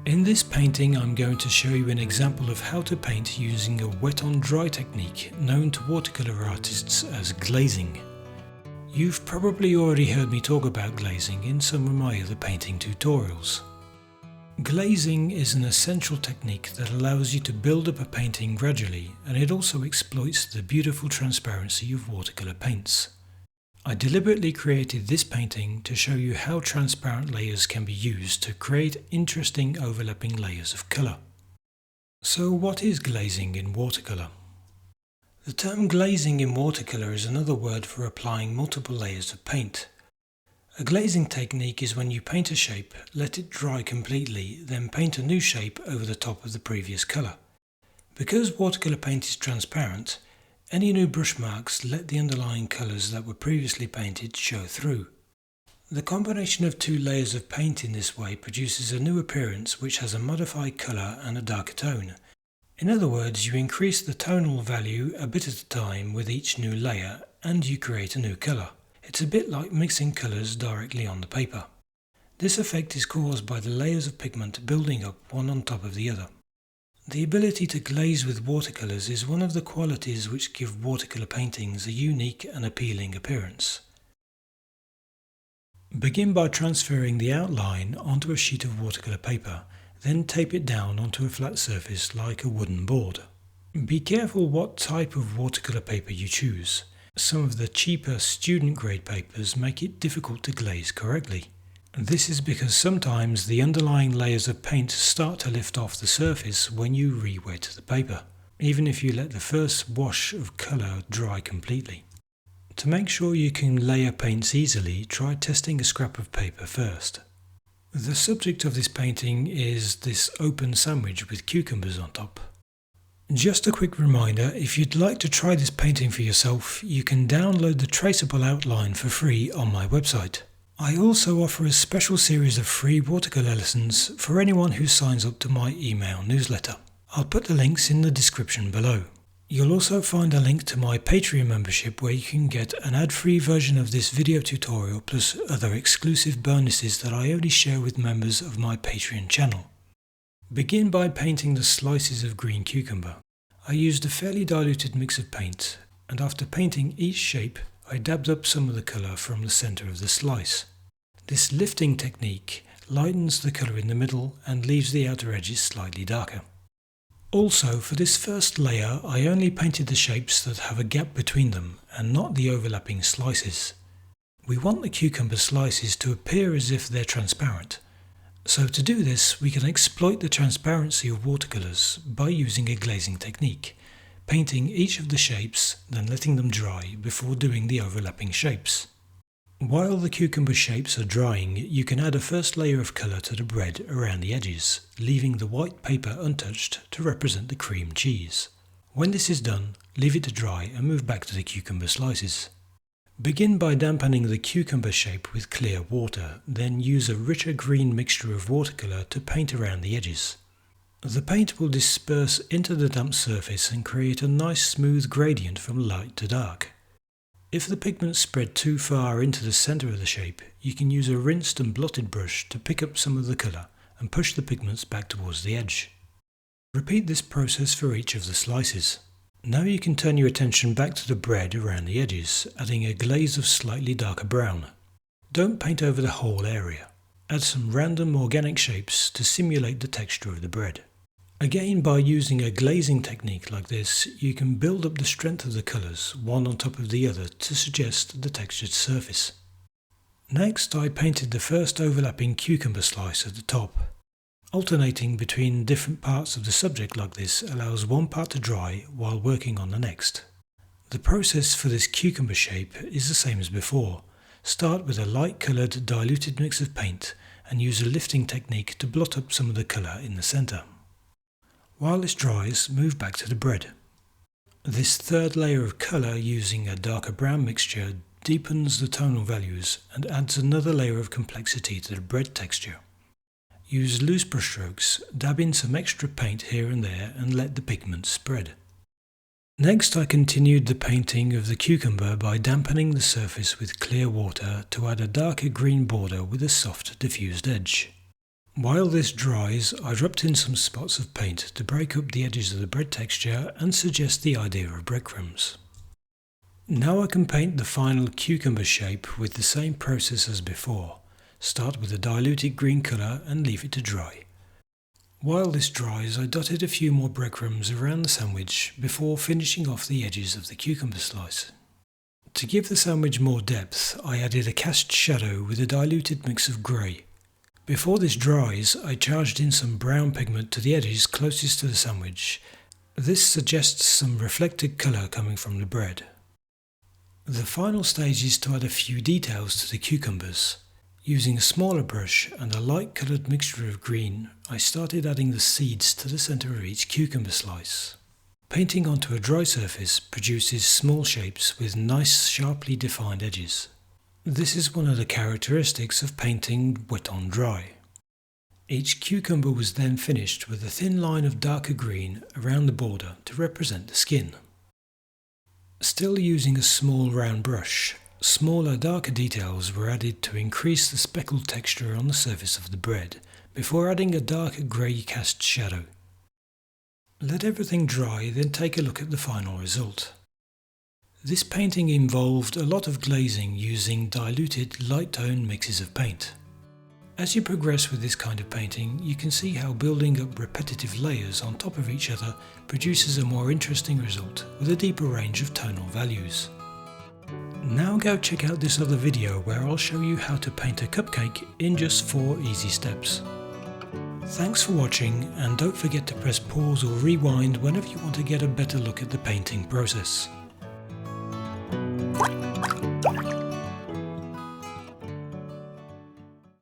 In this painting I'm going to show you an example of how to paint using a wet on dry technique known to watercolor artists as glazing. You've probably already heard me talk about glazing in some of my other painting tutorials. Glazing is an essential technique that allows you to build up a painting gradually, and it also exploits the beautiful transparency of watercolor paints. I deliberately created this painting to show you how transparent layers can be used to create interesting overlapping layers of colour. So what is glazing in watercolour? The term glazing in watercolour is another word for applying multiple layers of paint. A glazing technique is when you paint a shape, let it dry completely, then paint a new shape over the top of the previous colour. Because watercolour paint is transparent, any new brush marks let the underlying colours that were previously painted show through. The combination of two layers of paint in this way produces a new appearance which has a modified colour and a darker tone. In other words, you increase the tonal value a bit at a time with each new layer and you create a new colour. It's a bit like mixing colours directly on the paper. This effect is caused by the layers of pigment building up one on top of the other. The ability to glaze with watercolours is one of the qualities which give watercolour paintings a unique and appealing appearance. Begin by transferring the outline onto a sheet of watercolour paper, then tape it down onto a flat surface like a wooden board. Be careful what type of watercolour paper you choose. Some of the cheaper student grade papers make it difficult to glaze correctly. This is because sometimes the underlying layers of paint start to lift off the surface when you re-wet the paper, even if you let the first wash of colour dry completely. To make sure you can layer paints easily, try testing a scrap of paper first. The subject of this painting is this open sandwich with cucumbers on top. Just a quick reminder, if you'd like to try this painting for yourself, you can download the traceable outline for free on my website. I also offer a special series of free watercolour lessons for anyone who signs up to my email newsletter. I'll put the links in the description below. You'll also find a link to my Patreon membership where you can get an ad-free version of this video tutorial plus other exclusive bonuses that I only share with members of my Patreon channel. Begin by painting the slices of green cucumber. I used a fairly diluted mix of paint, and after painting each shape I dabbed up some of the colour from the centre of the slice. This lifting technique lightens the colour in the middle and leaves the outer edges slightly darker. Also, for this first layer I only painted the shapes that have a gap between them and not the overlapping slices. We want the cucumber slices to appear as if they're transparent. So to do this we can exploit the transparency of watercolours by using a glazing technique, painting each of the shapes, then letting them dry before doing the overlapping shapes. While the cucumber shapes are drying, you can add a first layer of colour to the bread around the edges, leaving the white paper untouched to represent the cream cheese. When this is done, leave it to dry and move back to the cucumber slices. Begin by dampening the cucumber shape with clear water, then use a richer green mixture of watercolour to paint around the edges. The paint will disperse into the damp surface and create a nice smooth gradient from light to dark. If the pigment spread too far into the centre of the shape, you can use a rinsed and blotted brush to pick up some of the colour and push the pigments back towards the edge. Repeat this process for each of the slices. Now you can turn your attention back to the bread around the edges, adding a glaze of slightly darker brown. Don't paint over the whole area. Add some random organic shapes to simulate the texture of the bread. Again, by using a glazing technique like this, you can build up the strength of the colours, one on top of the other, to suggest the textured surface. Next, I painted the first overlapping cucumber slice at the top. Alternating between different parts of the subject like this allows one part to dry while working on the next. The process for this cucumber shape is the same as before. Start with a light coloured diluted mix of paint and use a lifting technique to blot up some of the colour in the centre. While this dries, move back to the bread. This third layer of colour using a darker brown mixture deepens the tonal values and adds another layer of complexity to the bread texture. Use loose brush strokes, dab in some extra paint here and there and let the pigment spread. Next I continued the painting of the cucumber by dampening the surface with clear water to add a darker green border with a soft diffused edge. While this dries, I dropped in some spots of paint to break up the edges of the bread texture and suggest the idea of breadcrumbs. Now I can paint the final cucumber shape with the same process as before. Start with a diluted green colour and leave it to dry. While this dries, I dotted a few more breadcrumbs around the sandwich before finishing off the edges of the cucumber slice. To give the sandwich more depth, I added a cast shadow with a diluted mix of grey. Before this dries, I charged in some brown pigment to the edges closest to the sandwich. This suggests some reflected colour coming from the bread. The final stage is to add a few details to the cucumbers. Using a smaller brush and a light coloured mixture of green, I started adding the seeds to the centre of each cucumber slice. Painting onto a dry surface produces small shapes with nice sharply defined edges. This is one of the characteristics of painting wet on dry. Each cucumber was then finished with a thin line of darker green around the border to represent the skin. Still using a small round brush, smaller darker details were added to increase the speckled texture on the surface of the bread, before adding a darker grey cast shadow. Let everything dry, then take a look at the final result. This painting involved a lot of glazing using diluted light tone mixes of paint. As you progress with this kind of painting, you can see how building up repetitive layers on top of each other produces a more interesting result with a deeper range of tonal values. Now go check out this other video where I'll show you how to paint a cupcake in just 4 easy steps. Thanks for watching, and don't forget to press pause or rewind whenever you want to get a better look at the painting process.